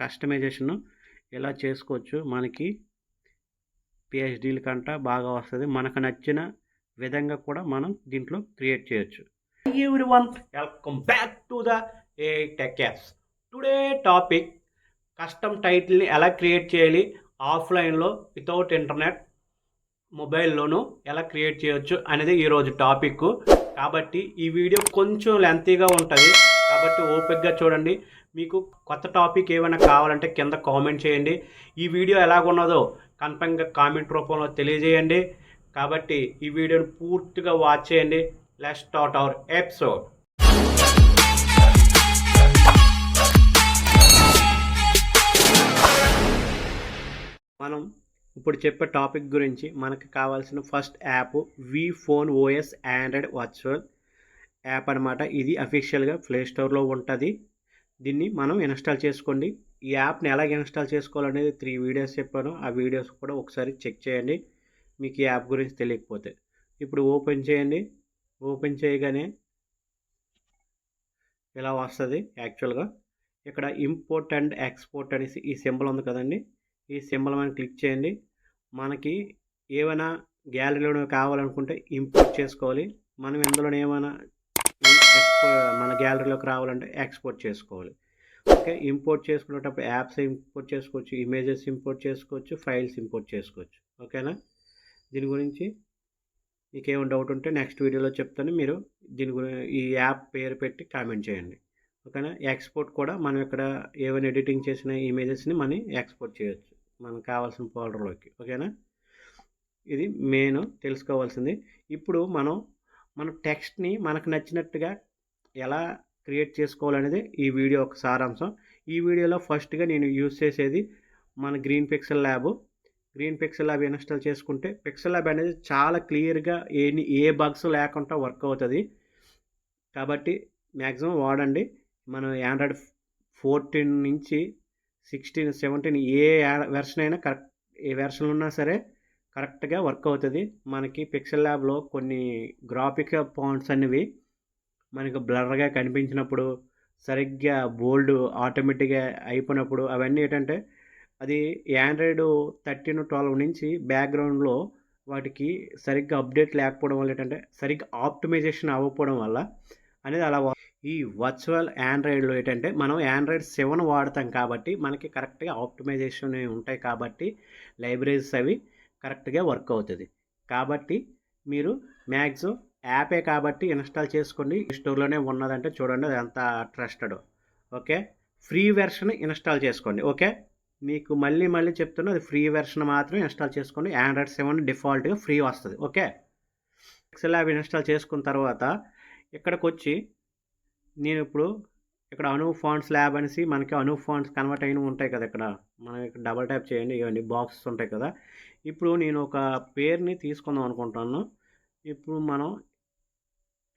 Customization ఎలా చేసుకోవచ్చు. మనకి పిహెచ్డీల కంట బాగా వస్తుంది. మనకు నచ్చిన విధంగా కూడా మనం దీంట్లో క్రియేట్ చేయొచ్చు. Everyone, welcome back to the AI tech apps. Today topic custom టైటిల్ని ఎలా క్రియేట్ చేయాలి ఆఫ్లైన్లో వితౌట్ ఇంటర్నెట్, మొబైల్లోనూ ఎలా క్రియేట్ చేయొచ్చు అనేది ఈరోజు టాపిక్. కాబట్టి ఈ వీడియో కొంచెం లెంతీగా ఉంటుంది కాబట్టి ఓపికగా చూడండి. మీకు కొత్త టాపిక్ ఏమైనా కావాలంటే కింద కామెంట్ చేయండి. ఈ వీడియో ఎలాగున్నదో కన్ఫర్మ్గా కామెంట్ రూపంలో తెలియజేయండి. కాబట్టి ఈ వీడియోని పూర్తిగా వాచ్ చేయండి. Let's start our episode. మనం ఇప్పుడు చెప్పే టాపిక్ గురించి మనకు కావాల్సిన first app VPhone OS Android virtual app అనమాట. ఇది అఫీషియల్గా ప్లే స్టోర్లో ఉంటుంది. దీన్ని మనం ఇన్స్టాల్ చేసుకోండి. ఈ యాప్ని ఎలా ఇన్స్టాల్ చేసుకోవాలనేది 3 వీడియోస్ చెప్పాను. ఆ వీడియోస్ కూడా ఒకసారి చెక్ చేయండి మీకు ఈ యాప్ గురించి తెలియకపోతే. ఇప్పుడు ఓపెన్ చేయండి. ఓపెన్ చేయగానే ఇలా వస్తుంది. యాక్చువల్గా ఇక్కడ ఇంపోర్ట్ అండ్ ఎక్స్పోర్ట్ అనేసి ఈ సింబల్ ఉంది కదండి, ఈ సింబల్ మనం క్లిక్ చేయండి. మనకి ఏమైనా గ్యాలరీలో కావాలనుకుంటే ఇంపోర్ట్ చేసుకోవాలి. మనం ఇందులో ఏమైనా మన గ్యాలరీలోకి రావాలంటే ఎక్స్పోర్ట్ చేసుకోవాలి. ఓకే, ఇంపోర్ట్ చేసుకునేటప్పుడు యాప్స్ ఇంపోర్ట్ చేసుకోవచ్చు, ఇమేజెస్ ఇంపోర్ట్ చేసుకోవచ్చు, ఫైల్స్ ఇంపోర్ట్ చేసుకోవచ్చు. ఓకేనా, దీని గురించి మీకు ఏమైనా డౌట్ ఉంటే నెక్స్ట్ వీడియోలో చెప్తాను. మీరు దీని గురించి ఈ యాప్ పేరు పెట్టి కామెంట్ చేయండి. ఓకేనా, ఎక్స్పోర్ట్ కూడా మనం ఇక్కడ ఏమైనా ఎడిటింగ్ చేసిన ఇమేజెస్ని మనం ఎక్స్పోర్ట్ చేయొచ్చు మనకు కావాల్సిన ఫోల్డర్లోకి. ఓకేనా, ఇది మెయిన్ తెలుసుకోవాల్సింది. ఇప్పుడు మన టెక్స్ట్ని మనకు నచ్చినట్టుగా ఎలా క్రియేట్ చేసుకోవాలనేది ఈ వీడియో ఒక సారాంశం. ఈ వీడియోలో ఫస్ట్గా నేను యూజ్ చేసేది మన green pixel lab. Green pixel lab install చేసుకుంటే పిక్సెల్ ల్యాబ్ అనేది చాలా క్లియర్గా ఏ బగ్స్ లేకుండా వర్క్ అవుతుంది. కాబట్టి మ్యాక్సిమం వాడండి. మనం ఆండ్రాయిడ్ 14 నుంచి 16, 17 ఏ వెర్షన్ అయినా కరెక్ట్, ఏ వెర్షన్ ఉన్నా సరే కరెక్ట్గా వర్క్ అవుతుంది. మనకి పిక్సెల్ ల్యాబ్లో కొన్ని గ్రాఫిక్ ఫాంట్స్ అనేవి మనకు బ్లర్గా కనిపించినప్పుడు, సరిగ్గా బోల్డ్ ఆటోమేటిక్గా అయిపోయినప్పుడు, అవన్నీ ఏంటంటే అది ఆండ్రాయిడ్ 13, 12 నుంచి బ్యాక్గ్రౌండ్లో వాటికి సరిగ్గా అప్డేట్ లేకపోవడం వల్ల ఏంటంటే సరిగ్గా ఆప్టిమైజేషన్ అవ్వకపోవడం వల్ల అనేది అలా. ఈ వర్చువల్ ఆండ్రాయిడ్లో ఏంటంటే మనం ఆండ్రాయిడ్ 7 వాడతాం కాబట్టి మనకి కరెక్ట్గా ఆప్టిమైజేషన్ ఉంటాయి కాబట్టి లైబ్రరీస్ అవి కరెక్ట్గా వర్క్ అవుతుంది. కాబట్టి మీరు మ్యాక్సిమం యాపే కాబట్టి ఇన్స్టాల్ చేసుకోండి. స్టోర్లోనే ఉన్నదంటే చూడండి, అది ఎంత trusted. Okay, free version install చేసుకోండి. ఓకే, మీకు మళ్ళీ చెప్తున్నా, అది ఫ్రీ వెర్షన్ మాత్రమే ఇన్స్టాల్ చేసుకోండి. ఆండ్రాయిడ్ 7 డిఫాల్ట్గా ఫ్రీ వస్తుంది. ఓకే, పిక్సెల్ ల్యాబ్ ఇన్స్టాల్ చేసుకున్న తర్వాత ఇక్కడికి వచ్చి నేను ఇప్పుడు ఇక్కడ అనూప్ ఫాంట్స్ ల్యాబ్ అనేసి మనకి అనూప్ ఫాంట్స్ కన్వర్ట్ అయిన ఉంటాయి కదా, ఇక్కడ మనం ఇక్కడ డబల్ ట్యాప్ చేయండి. ఇవన్నీ బాక్సెస్ ఉంటాయి కదా. ఇప్పుడు నేను ఒక పేరుని తీసుకుందాం అనుకుంటున్నాను. ఇప్పుడు మనం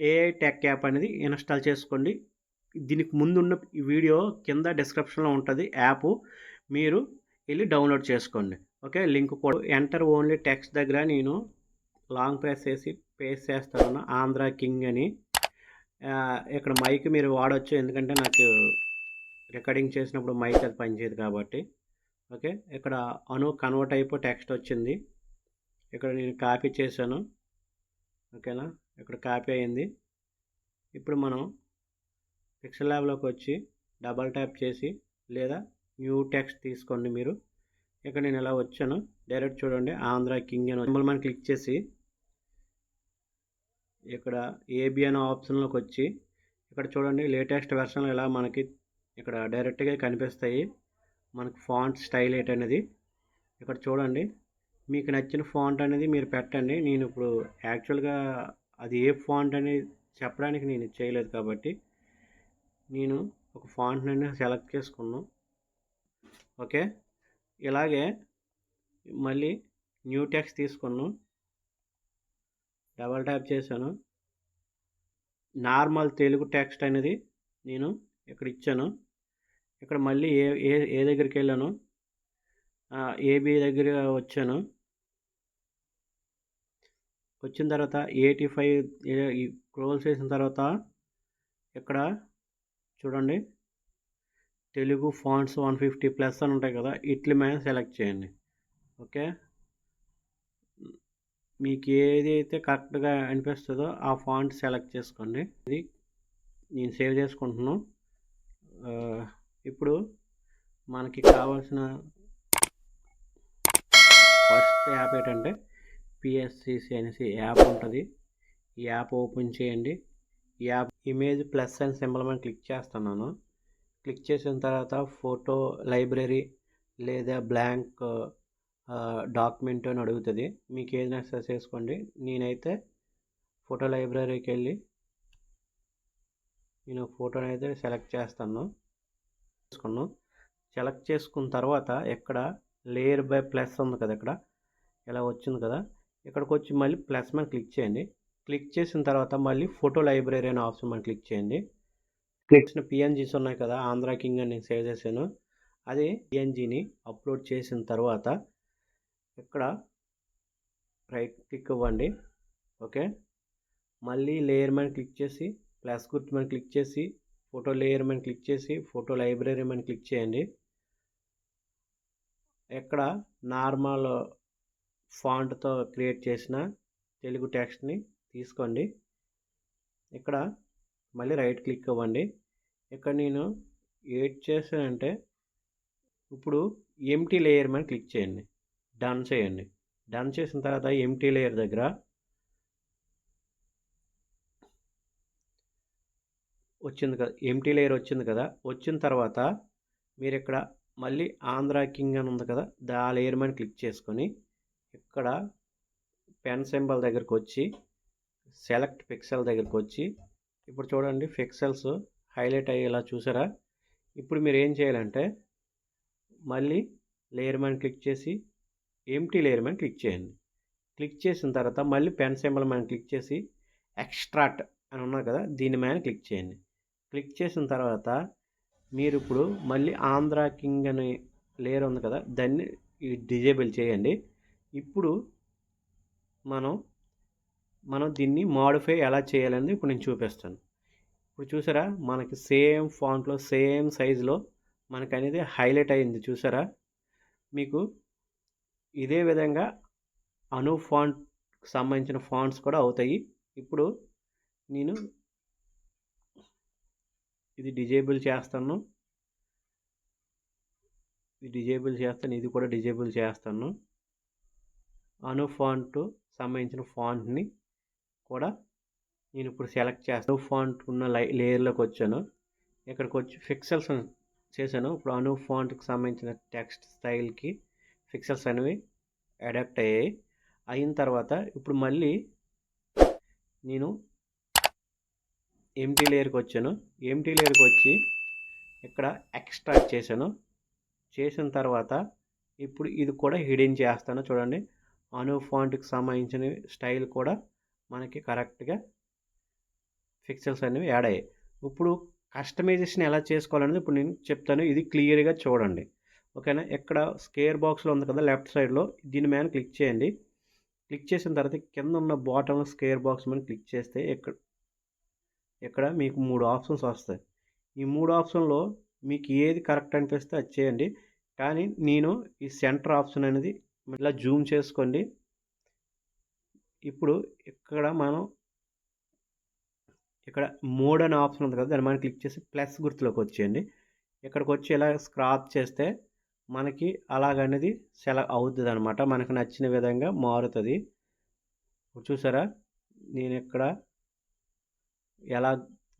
ఏఐ టెక్ యాప్ అనేది ఇన్స్టాల్ చేసుకోండి. దీనికి ముందున్న వీడియో కింద డిస్క్రిప్షన్లో ఉంటుంది యాప్, మీరు వెళ్ళి డౌన్లోడ్ చేసుకోండి. ఓకే, లింక్ కూడా ఎంటర్ ఓన్లీ టెక్స్ట్ దగ్గర నేను లాంగ్ ప్రెస్ చేసి పేస్ట్ చేస్తాను ఆంధ్ర కింగ్ అని. ఇక్కడ మైక్ మీరు వాడచ్చు, ఎందుకంటే నాకు రికార్డింగ్ చేసినప్పుడు మైక్ అది పనిచేయదు కాబట్టి. ఓకే, ఇక్కడ కన్వర్ట్ అయిపోయి టెక్స్ట్ వచ్చింది. ఇక్కడ నేను కాపీ చేశాను. ఓకేనా, ఇక్కడ కాపీ అయింది. ఇప్పుడు మనం పిక్సెల్ ల్యాబ్లోకి వచ్చి డబల్ ట్యాప్ చేసి లేదా న్యూ టెక్స్ట్ తీసుకోండి మీరు. ఇక్కడ నేను ఇలా వచ్చాను, డైరెక్ట్ చూడండి ఆంధ్ర కింగ్ అని సింబల్ మనం క్లిక్ చేసి ఇక్కడ ఏబి అనే ఆప్షన్లోకి వచ్చి ఇక్కడ చూడండి లేటెస్ట్ వెర్షన్ ఇలా మనకి ఇక్కడ డైరెక్ట్గా కనిపిస్తాయి. మనకు ఫాంట్ స్టైల్ ఏంటనేది ఇక్కడ చూడండి. మీకు నచ్చిన ఫాంట్ అనేది మీరు పెట్టండి. నేను ఇప్పుడు యాక్చువల్గా అది ఏ ఫాంట్ అనేది చెప్పడానికి నేను చేయలేదు కాబట్టి నేను ఒక ఫాంట్ అనేది సెలెక్ట్ చేసుకున్నాను. ఓకే, ఇలాగే మళ్ళీ న్యూ టెక్స్ట్ తీసుకున్నాను, డబల్ ట్యాప్ చేశాను. నార్మల్ తెలుగు టెక్స్ట్ అనేది నేను ఇక్కడ ఇచ్చాను. ఇక్కడ మళ్ళీ ఏ దగ్గరికి వెళ్ళాను, ఏబి దగ్గర వచ్చాను. వచ్చిన తర్వాత 85 క్రోల్ చేసిన తర్వాత ఇక్కడ చూడండి తెలుగు ఫాంట్స్ 150+ అని ఉంటాయి కదా, ఇట్ల మీద సెలెక్ట్ చేయండి. ఓకే, మీకు ఏదైతే కరెక్ట్గా అనిపిస్తుందో ఆ ఫాంట్ సెలెక్ట్ చేసుకోండి. ఇది నేను సేవ్ చేసుకుంటున్నాను. ఇప్పుడు మనకి కావాల్సిన ఫస్ట్ యాప్ ఏంటంటే పిఎస్సిసి అనేసి యాప్ ఉంటుంది. ఈ యాప్ ఓపెన్ చేయండి. ఈ app image plus and symbol మీద క్లిక్ చేస్తున్నాను. క్లిక్ చేసిన తర్వాత ఫోటో లైబ్రరీ లేదా బ్లాంక్ డాక్యుమెంట్ అని అడుగుతుంది. మీకు ఏది నచ్చితే చేసుకోండి. నేనైతే ఫోటో లైబ్రరీకి వెళ్ళి నేను ఫోటోని అయితే సెలెక్ట్ చేస్తాను. సెలెక్ట్ చేసుకున్న తర్వాత ఇక్కడ లేయర్ బై ప్లస్ ఉంది కదా, ఇక్కడ ఇలా వచ్చింది కదా, ఇక్కడికి వచ్చి మళ్ళీ ప్లస్ మీద క్లిక్ చేయండి. క్లిక్ చేసిన తర్వాత మళ్ళీ ఫోటో లైబ్రరీ అనే ఆప్షన్ మీద క్లిక్ చేయండి. క్లిక్ చేసిన పిఎన్జీస్ ఉన్నాయి కదా, ఆంధ్రా కింగ్ అని నేను సేవ్ చేశాను. అది పిఎన్జీని అప్లోడ్ చేసిన తర్వాత ఇక్కడ రైట్ క్లిక్ ఇవ్వండి. ఓకే, మళ్ళీ లేయర్ మీద క్లిక్ చేసి ప్లస్ గుర్తు మీద క్లిక్ చేసి ఫోటో లేయర్ మీద క్లిక్ చేసి ఫోటో లైబ్రరీ మీద క్లిక్ చేయండి. ఇక్కడ నార్మల్ ఫాంట్తో క్రియేట్ చేసిన తెలుగు టెక్స్ట్ని తీసుకోండి. ఇక్కడ మళ్ళీ రైట్ క్లిక్ ఇవ్వండి. ఇక్కడ నేను ఏడ్ చేశానంటే ఇప్పుడు ఎంటీ లేయర్ మీద క్లిక్ చేయండి, డన్ చేయండి. డన్ చేసిన తర్వాత ఎంటీ లేయర్ దగ్గర వచ్చింది కదా, ఎంటీ లేయర్ వచ్చింది కదా, వచ్చిన తర్వాత మీరు ఇక్కడ మళ్ళీ ఆంధ్రా కింగ్ అని ఉంది కదా, ఆ లేయర్ మీద క్లిక్ చేసుకొని ఇక్కడ పెన్ సింబల్ దగ్గరకు వచ్చి సెలెక్ట్ పిక్సెల్ దగ్గరకు వచ్చి ఇప్పుడు చూడండి పిక్సెల్స్ హైలైట్ అయ్యేలా చూసారా. ఇప్పుడు మీరు ఏం చేయాలంటే మళ్ళీ లేయర్ మీద క్లిక్ చేసి ఎంటీ లేయర్ మీద క్లిక్ చేయండి. క్లిక్ చేసిన తర్వాత మళ్ళీ పెన్ సింబల్ మీద క్లిక్ చేసి ఎక్స్ట్రాక్ట్ అని ఉన్నారు కదా, దీని మీద క్లిక్ చేయండి. క్లిక్ చేసిన తర్వాత మీరు ఇప్పుడు మళ్ళీ ఆంధ్రా కింగ్ అనే లేయర్ ఉంది కదా, దాన్ని డిజేబుల్ చేయండి. ఇప్పుడు మనం దీన్ని మోడిఫై ఎలా చేయాలని ఇప్పుడు నేను చూపిస్తాను. ఇప్పుడు చూసారా, మనకి సేమ్ ఫాంట్లో సేమ్ సైజులో మనకు అనేది హైలైట్ అయింది చూసారా. మీకు ఇదే విధంగా అను ఫాంట్కి సంబంధించిన ఫాంట్స్ కూడా అవుతాయి. ఇప్పుడు నేను ఇది డిజేబుల్ చేస్తాను, ఇది కూడా డిజేబుల్ చేస్తాను. అను ఫాంట్ సంబంధించిన ఫాంట్ని కూడా నేను ఇప్పుడు సెలెక్ట్ చేస్తాను. అను ఫాంట్ ఉన్న లేయర్లోకి వచ్చాను, ఇక్కడికి వచ్చి పిక్సెల్స్ చేశాను. ఇప్పుడు అను ఫాంట్కి సంబంధించిన టెక్స్ట్ స్టైల్కి పిక్సెల్స్ అనేవి అడాప్ట్ అయ్యాయి. అయిన తర్వాత ఇప్పుడు మళ్ళీ నేను ఎంటీ లేయర్కి వచ్చాను. ఎంటీ లేయర్కి వచ్చి ఇక్కడ ఎక్స్ట్రాక్ట్ చేశాను. చేసిన తర్వాత ఇప్పుడు ఇది కూడా హిడెన్ చేస్తాను. చూడండి, అను ఫాంట్కి సంబంధించిన స్టైల్ కూడా మనకి కరెక్ట్గా పిక్సెల్స్ అనేవి యాడ్ అయ్యాయి. ఇప్పుడు కస్టమైజేషన్ ఎలా చేసుకోవాలనేది ఇప్పుడు నేను చెప్తాను, ఇది క్లియర్గా చూడండి. ఓకేనా, ఇక్కడ స్క్వేర్ బాక్స్లో ఉంది కదా లెఫ్ట్ సైడ్లో, దీని మీద క్లిక్ చేయండి. క్లిక్ చేసిన తర్వాత కింద ఉన్న బాటంలో స్క్వేర్ బాక్స్ మీద క్లిక్ చేస్తే ఇక్కడ మీకు 3 ఆప్షన్స్ వస్తాయి. ఈ 3 ఆప్షన్లో మీకు ఏది కరెక్ట్ అనిపిస్తే అది చేయండి. కానీ నేను ఈ సెంటర్ ఆప్షన్ అనేది ఇలా జూమ్ చేసుకోండి. ఇప్పుడు ఇక్కడ మోడ్ అనే ఆప్షన్ ఉంది కదా, దాన్ని మనం క్లిక్ చేసి ప్లస్ గుర్తులోకి వచ్చేయండి. ఇక్కడికి వచ్చి ఇలా స్క్రాప్ చేస్తే మనకి అలాగనేది సెలెక్ట్ అవుతుంది అనమాట, మనకు నచ్చిన విధంగా మారుతుంది. చూసారా, నేను ఇక్కడ ఎలా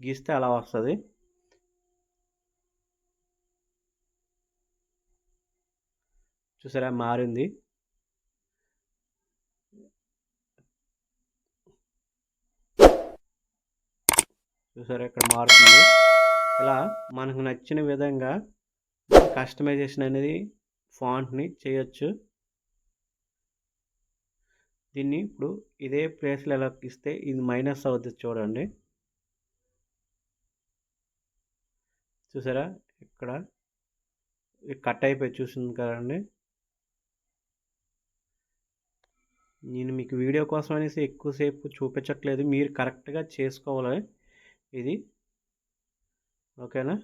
గీస్తే అలా వస్తుంది. చూసారా, మారింది. చూసారా, ఇక్కడ మారుతుంది. ఇలా మనకు నచ్చిన విధంగా కస్టమైజేషన్ అనేది ఫాంట్ని చేయొచ్చు. దీన్ని ఇప్పుడు ఇదే ప్లేస్లో ఎలా ఇస్తే ఇది మైనస్ అవుతుంది చూడండి. చూసారా, ఇక్కడ కట్ అయిపోయి చూసింది కదండి. నేను మీకు వీడియో కోసం అనేసి ఎక్కువసేపు చూపించట్లేదు, మీరు కరెక్ట్గా చేసుకోవాలి ఇది. ఓకేనా,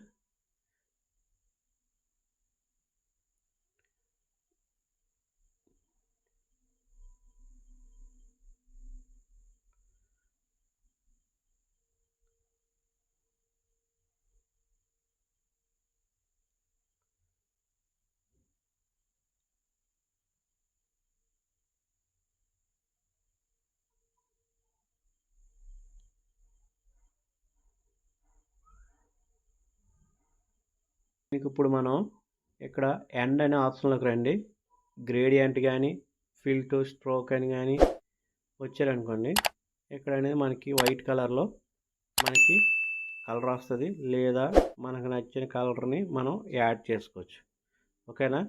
మీకు ఇప్పుడు మనం ఇక్కడ ఎండ్ అనే ఆప్షన్లోకి రండి. గ్రేడియంట్ కానీ ఫిల్ టు స్ట్రోక్ అని కానీ వచ్చారనుకోండి, ఇక్కడ అనేది మనకి వైట్ కలర్లో మనకి కలర్ వస్తుంది, లేదా మనకు నచ్చిన కలర్ని మనం యాడ్ చేసుకోవచ్చు. ఓకేనా?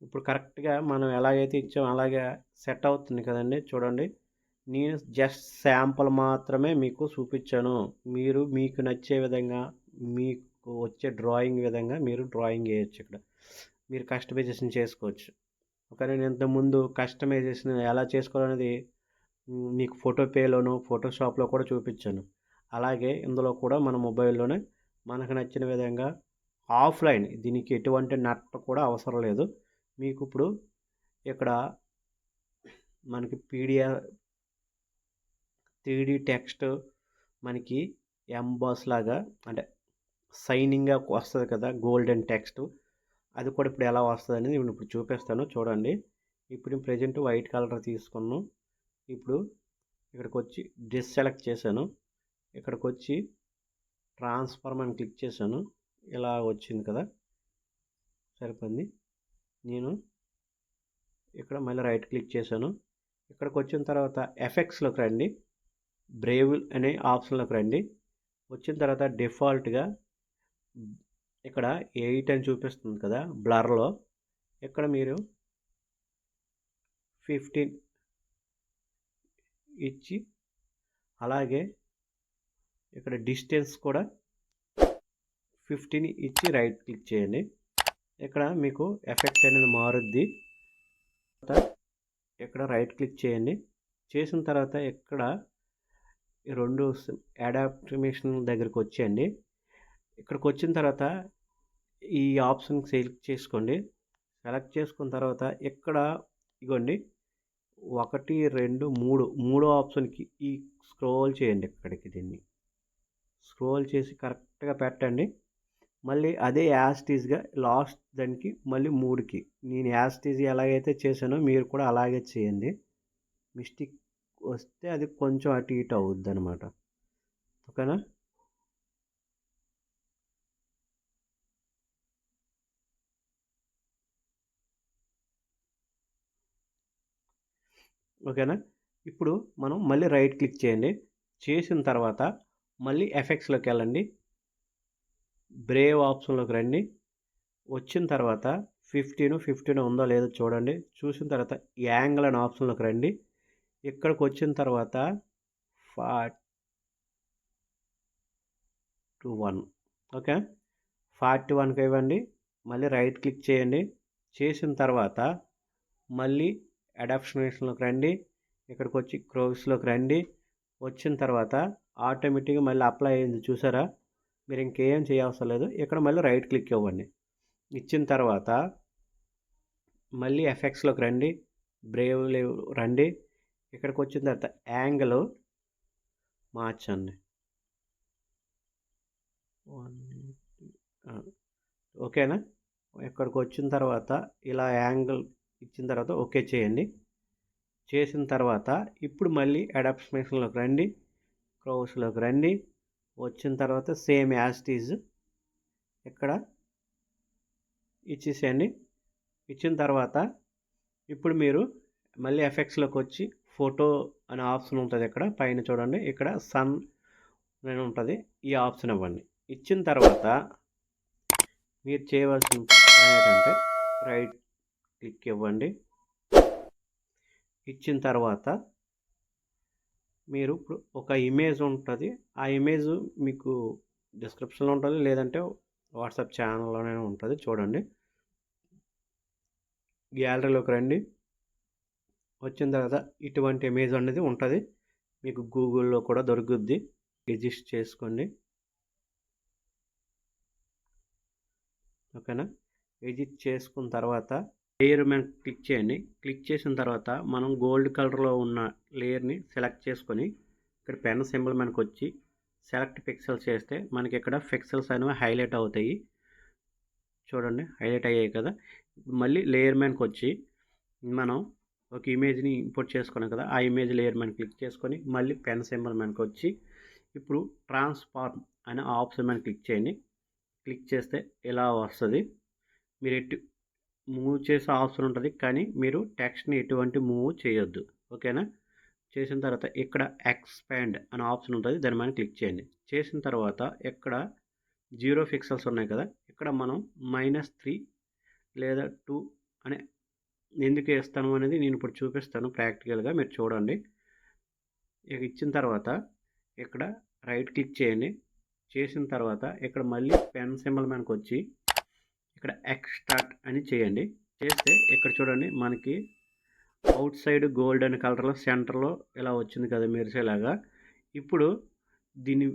ఇప్పుడు కరెక్ట్గా మనం ఎలాగైతే ఇచ్చామో అలాగే సెట్ అవుతుంది కదండి. చూడండి, నేను జస్ట్ శాంపుల్ మాత్రమే మీకు చూపించాను. మీరు మీకు నచ్చే విధంగా, మీకు వచ్చే డ్రాయింగ్ విధంగా మీరు డ్రాయింగ్ వేయచ్చు. ఇక్కడ మీరు కస్టమైజేషన్ చేసుకోవచ్చు. ఓకే, నేను ఇంతకుముందు కస్టమైజేషన్ ఎలా చేసుకోవాలనేది మీకు ఫోటోపేలోను ఫోటోషాప్లో కూడా చూపించాను. అలాగే ఇందులో కూడా మన మొబైల్లోనే మనకు నచ్చిన విధంగా ఆఫ్లైన్, దీనికి ఎటువంటి నెట్ కూడా అవసరం లేదు. మీకు ఇప్పుడు ఇక్కడ మనకి పీడిఎఫ్ 3D టెక్స్ట్ మనకి ఎంబాస్ లాగా అంటే సైనింగ్గా వస్తుంది కదా, గోల్డెన్ టెక్స్ట్, అది కూడా ఇప్పుడు ఎలా వస్తుంది అనేది నేను ఇప్పుడు చూపిస్తాను. చూడండి, ఇప్పుడు ప్రజెంట్ వైట్ కలర్ తీసుకున్నాను. ఇప్పుడు ఇక్కడికి వచ్చి డిస్సెలెక్ట్ చేశాను. ఇక్కడికి వచ్చి ట్రాన్స్ఫార్మ్ అని క్లిక్ చేశాను. ఇలా వచ్చింది కదా, సరిపోయింది. నేను ఇక్కడ మళ్ళీ రైట్ క్లిక్ చేశాను. ఇక్కడికి వచ్చిన తర్వాత ఎఫెక్ట్స్లోకి రండి, బ్రేవ్ అనే ఆప్షన్లోకి రండి. వచ్చిన తర్వాత డిఫాల్ట్గా ఇక్కడ 8 అని చూపిస్తుంది కదా బ్లర్లో, ఇక్కడ మీరు 15 ఇచ్చి, అలాగే ఇక్కడ డిస్టెన్స్ కూడా 15 ఇచ్చి రైట్ క్లిక్ చేయండి. ఇక్కడ మీకు ఎఫెక్ట్ అనేది మారుద్ది. ఇక్కడ రైట్ క్లిక్ చేయండి. చేసిన తర్వాత ఇక్కడ ఈ 2 అడాప్టేషన్ దగ్గరికి వచ్చేయండి. ఇక్కడికి వచ్చిన తర్వాత ఈ ఆప్షన్ సెలెక్ట్ చేసుకోండి. సెలెక్ట్ చేసుకున్న తర్వాత ఇక్కడ ఇగోండి 1, 2, 3 మూడో ఆప్షన్కి ఈ స్క్రోల్ చేయండి. ఇక్కడికి దీన్ని స్క్రోల్ చేసి కరెక్ట్గా పెట్టండి. మళ్ళీ అదే యాస్టీజ్గా లాస్ట్ దానికి మళ్ళీ 3కి నేను యాస్టీజ్ ఎలాగైతే చేశానో మీరు కూడా అలాగే చేయండి. మిస్టేక్ వస్తే అది కొంచెం అటు ఇటు అవుద్ది అనమాట. ఓకేనా? ఓకేనా? ఇప్పుడు మనం మళ్ళీ రైట్ క్లిక్ చేయండి. చేసిన తర్వాత మళ్ళీ ఎఫెక్ట్స్లోకి వెళ్ళండి, బ్రేవ్ ఆప్షన్లోకి రండి. వచ్చిన తర్వాత 15 ఉందో లేదో చూడండి. చూసిన తర్వాత యాంగిల్ అనే ఆప్షన్లోకి రండి. ఇక్కడికి వచ్చిన తర్వాత 41, ఓకే, 41కి ఇవ్వండి. మళ్ళీ రైట్ క్లిక్ చేయండి. చేసిన తర్వాత మళ్ళీ అడాప్షన్లోకి రండి. ఇక్కడికి వచ్చి క్రోవ్స్లోకి రండి. వచ్చిన తర్వాత ఆటోమేటిక్గా మళ్ళీ అప్లై అయింది చూసారా? మీరు ఇంకేం చేయవసరం లేదు. ఇక్కడ మళ్ళీ రైట్ క్లిక్ ఇవ్వండి. ఇచ్చిన తర్వాత మళ్ళీ ఎఫెక్ట్స్లోకి రండి, బ్రేవ్ రండి. ఇక్కడికి వచ్చిన తర్వాత యాంగిల్ మార్చండి. ఓకేనా? ఇక్కడికి వచ్చిన తర్వాత ఇలా యాంగిల్ ఇచ్చిన తర్వాత ఓకే చేయండి. చేసిన తర్వాత ఇప్పుడు మళ్ళీ అడాప్షన్లోకి రండి, క్రోవ్స్లోకి రండి. వచ్చిన తర్వాత సేమ్ యాస్టీజ్ ఇక్కడ ఇచ్చేసేయండి. ఇచ్చిన తర్వాత ఇప్పుడు మీరు మళ్ళీ ఎఫెక్ట్స్లోకి వచ్చి ఫోటో అనే ఆప్షన్ ఉంటుంది. ఇక్కడ పైన చూడండి, ఇక్కడ సన్ అని ఉంటుంది. ఈ ఆప్షన్ ఇవ్వండి. ఇచ్చిన తర్వాత మీరు చేయవలసిన ఏంటంటే రైట్ క్లిక్ ఇవ్వండి. ఇచ్చిన తర్వాత మీరు ఇప్పుడు ఒక ఇమేజ్ ఉంటుంది. ఆ ఇమేజ్ మీకు డిస్క్రిప్షన్లో ఉంటుంది, లేదంటే వాట్సాప్ ఛానల్లోనే ఉంటుంది. చూడండి, గ్యాలరీలోకి రండి. వచ్చిన తర్వాత ఇటువంటి ఇమేజ్ అనేది ఉంటుంది. మీకు గూగుల్లో కూడా దొరుకుద్ది, రిజిస్టర్ చేసుకోండి. ఓకేనా? ఎడిట్ చేసుకున్న తర్వాత లేయర్ మీద క్లిక్ చేయండి. క్లిక్ చేసిన తర్వాత మనం గోల్డ్ కలర్లో ఉన్న లేయర్ని సెలెక్ట్ చేసుకొని ఇక్కడ పెన్ సింబల్ మనకు వచ్చి సెలెక్ట్ పిక్సెల్స్ చేస్తే మనకి ఇక్కడ పిక్సెల్స్ అనేవి హైలైట్ అవుతాయి. చూడండి, హైలైట్ అయ్యాయి కదా. మళ్ళీ లేయర్ మీదకి వచ్చి మనం ఒక ఇమేజ్ని ఇంపోర్ట్ చేసుకున్నాం కదా, ఆ ఇమేజ్ లేయర్ మీద క్లిక్ చేసుకొని మళ్ళీ పెన్ సింబల్ మనకు వచ్చి ఇప్పుడు ట్రాన్స్ఫార్మ్ అనే ఆప్షన్ మీద క్లిక్ చేయండి. క్లిక్ చేస్తే ఇలా వస్తుంది. మీరు మూవ్ చేసే ఆప్షన్ ఉంటుంది, కానీ మీరు టెక్స్ట్ని ఎటువంటి మూవ్ చేయొద్దు. ఓకేనా? చేసిన తర్వాత ఇక్కడ ఎక్స్పాండ్ అనే ఆప్షన్ ఉంటుంది, దాని మీద క్లిక్ చేయండి. చేసిన తర్వాత ఇక్కడ 0 పిక్సెల్స్ ఉన్నాయి కదా, ఇక్కడ మనం -3 లేదా 2 అని ఎందుకు వేస్తాను అనేది నేను ఇప్పుడు చూపిస్తాను ప్రాక్టికల్గా, మీరు చూడండి. ఇక ఇచ్చిన తర్వాత ఇక్కడ రైట్ క్లిక్ చేయండి. చేసిన తర్వాత ఇక్కడ మళ్ళీ పెన్ సింబల్ మనకు వచ్చి ఇక్కడ ఎక్స్ట్రాక్ట్ అని చేయండి. చేస్తే ఇక్కడ చూడండి మనకి అవుట్ సైడ్ గోల్డెన్ కలర్లో సెంటర్లో ఇలా వచ్చింది కదా మెరిసేలాగా. ఇప్పుడు దీన్ని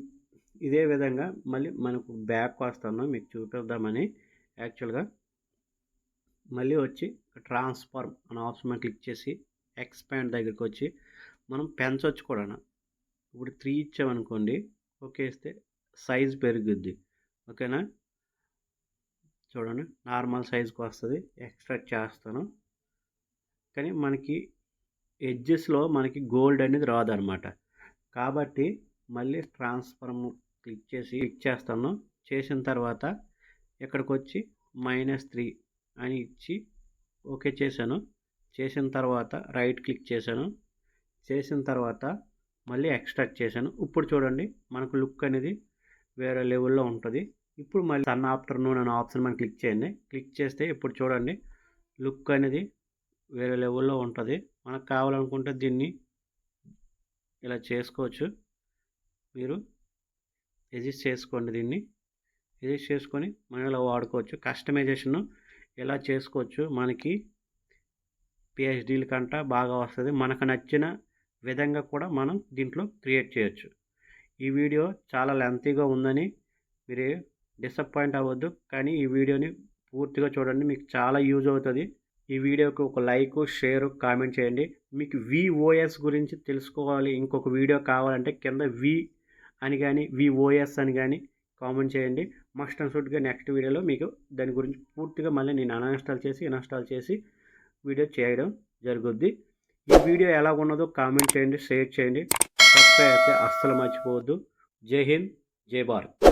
ఇదే విధంగా మళ్ళీ మనకు బ్యాక్ వస్తాను మీకు చూపిద్దామని. యాక్చువల్గా మళ్ళీ వచ్చి ట్రాన్స్ఫార్మ్ అనే ఆప్షన్ మీద క్లిక్ చేసి ఎక్స్పాండ్ దగ్గరికి వచ్చి మనం పెంచవచ్చు కూడా. ఇప్పుడు 3 ఇచ్చామనుకోండి, ఓకే ఇస్తే సైజ్ పెరుగుద్ది. ఓకేనా? చూడండి నార్మల్ సైజ్కి వస్తుంది. ఎక్స్ట్రాక్ట్ చేస్తాను, కానీ మనకి ఎడ్జెస్లో మనకి గోల్డ్ అనేది రాదనమాట. కాబట్టి మళ్ళీ ట్రాన్స్ఫార్మ్ క్లిక్ చేస్తాను. చేసిన తర్వాత ఇక్కడికి వచ్చి -3 అని ఇచ్చి ఓకే చేశాను. చేసిన తర్వాత రైట్ క్లిక్ చేశాను. చేసిన తర్వాత మళ్ళీ ఎక్స్ట్రాక్ట్ చేశాను. ఇప్పుడు చూడండి మనకు లుక్ అనేది వేరే లెవెల్లో ఉంటుంది. ఇప్పుడు మళ్ళీ సన్ ఆఫ్టర్నూన్ అనే ఆప్షన్ మనం క్లిక్ చేయండి. క్లిక్ చేస్తే ఇప్పుడు చూడండి లుక్ అనేది వేరే లెవెల్లో ఉంటుంది. మనకు కావాలనుకుంటే దీన్ని ఇలా చేసుకోవచ్చు. మీరు ఎడిట్ చేసుకోండి, దీన్ని ఎడిట్ చేసుకొని మనం ఇలా వాడుకోవచ్చు. కస్టమైజేషన్ ఇలా చేసుకోవచ్చు. మనకి పిహెచ్డీల కంట బాగా వస్తుంది. మనకు నచ్చిన విధంగా కూడా మనం దీంట్లో క్రియేట్ చేయొచ్చు. ఈ వీడియో చాలా లెంతీగా ఉందని మీరు డిసప్పాయింట్ అవ్వద్దు, కానీ ఈ వీడియోని పూర్తిగా చూడండి, మీకు చాలా యూజ్ అవుతుంది. ఈ వీడియోకి ఒక లైక్, షేర్, కామెంట్ చేయండి. మీకు విఓఎస్ గురించి తెలుసుకోవాలి, ఇంకొక వీడియో కావాలంటే కింద వి అని కానీ విఓఎస్ అని కానీ కామెంట్ చేయండి. మస్ట్ అండ్ షుడ్గా నెక్స్ట్ వీడియోలో మీకు దాని గురించి పూర్తిగా మళ్ళీ నేను ఇన్స్టాల్ చేసి వీడియో చేయడం జరుగుద్ది. ఈ వీడియో ఎలా ఉన్నదో కామెంట్ చేయండి, షేర్ చేయండి. సబ్స్క్రైబ్ అయితే అస్సలు మర్చిపోవద్దు. జై హింద్, జై భారత్.